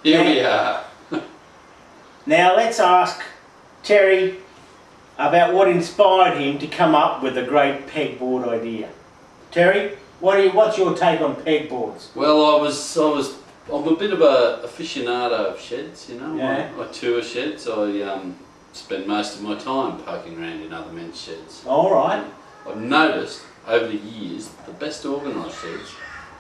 Here we are. Now let's ask Terry about what inspired him to come up with a great pegboard idea. Terry, what's your take on pegboards? Well, I'm a bit of a aficionado of sheds, you know. Yeah. I tour sheds. I spend most of my time poking around in other men's sheds. All right. I've noticed over the years the best organised sheds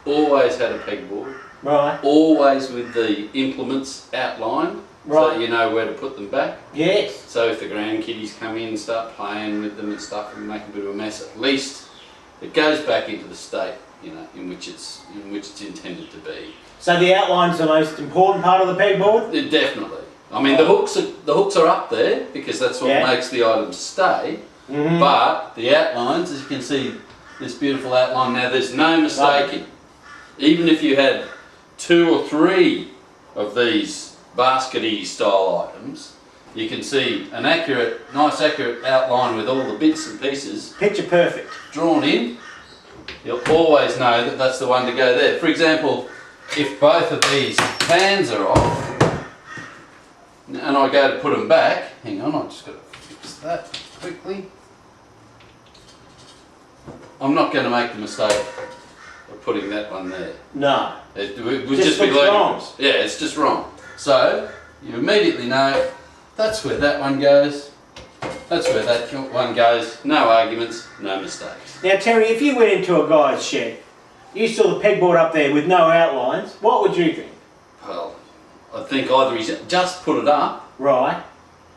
always had a pegboard. Right. Always with the implements outlined, Right. so you know where to put them back. Yes. So if the grandkiddies come in and start playing with them and stuff and make a bit of a mess, at least it goes back into the state, you know, in which it's intended to be. So the outline's the most important part of the pegboard? Definitely. I mean, the hooks are up there because that's what makes the items stay. Mm-hmm. But the outlines, as you can see, this beautiful outline now, there's no mistaking. Even if you had 2 or 3 of these baskety style items, you can see an nice accurate outline with all the bits and pieces. Picture perfect. Drawn in. You'll always know that that's the one to go there. For example, if both of these pans are off, and I go to put them back, hang on, I've just got to fix that quickly. I'm not going to make the mistake of putting that one there. No. It would just be ludicrous. Yeah, it's just wrong. So, you immediately know that's where that one goes, that's where that one goes, no arguments, no mistakes. Now Terry, if you went into a guy's shed, you saw the pegboard up there with no outlines, what would you think? Well, I think either he's just put it up. Right.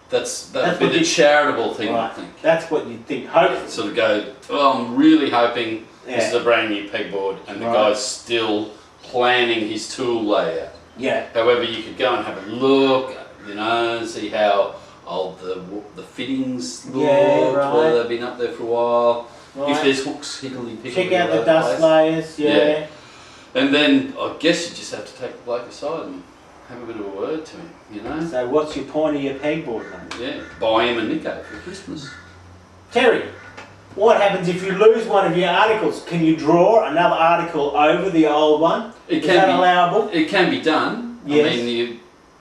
That'd be the charitable thing, right. I think. That's what you'd think. Hope. Sort of go, oh, I'm really hoping this is a brand new pegboard and the guy's still planning his tool layout. Yeah. However, you could go and have a look, you know, see how old the fittings look, whether they've been up there for a while. Right. If there's hooks higgledy-piggledy. Check out the dust layers, yeah. And then I guess you just have to take the bloke aside and have a bit of a word to him, you know. So what's your point of your pegboard, mate? Yeah, buy him a Nico for Christmas. Terry, what happens if you lose one of your articles? Can you draw another article over the old one? Is that allowable? It can be done. Yes. I mean,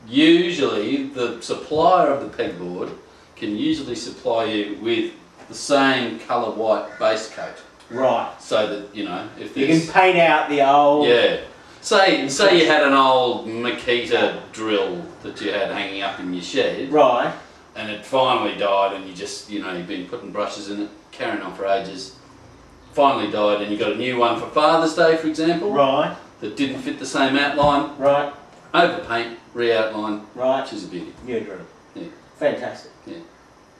usually the supplier of the pegboard can usually supply you with the same coloured white base coat. Right. So that, you know, if you can paint out the old... Yeah. Say you had an old Makita drill that you had hanging up in your shed. Right. And it finally died and you just, you know, you've been putting brushes in it, carrying on for ages. Finally died and you got a new one for Father's Day, for example. Right. That didn't fit the same outline. Right. Overpaint, re-outline. Right. Which is a beauty. New drill. Yeah. Fantastic. Yeah.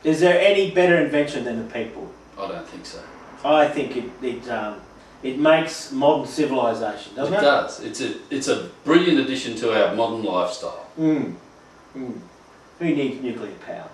Is there any better invention than the pegboard? I don't think so. I think it makes modern civilization, doesn't it? It does. It's a brilliant addition to our modern lifestyle. Mm. Mm. Who needs nuclear power?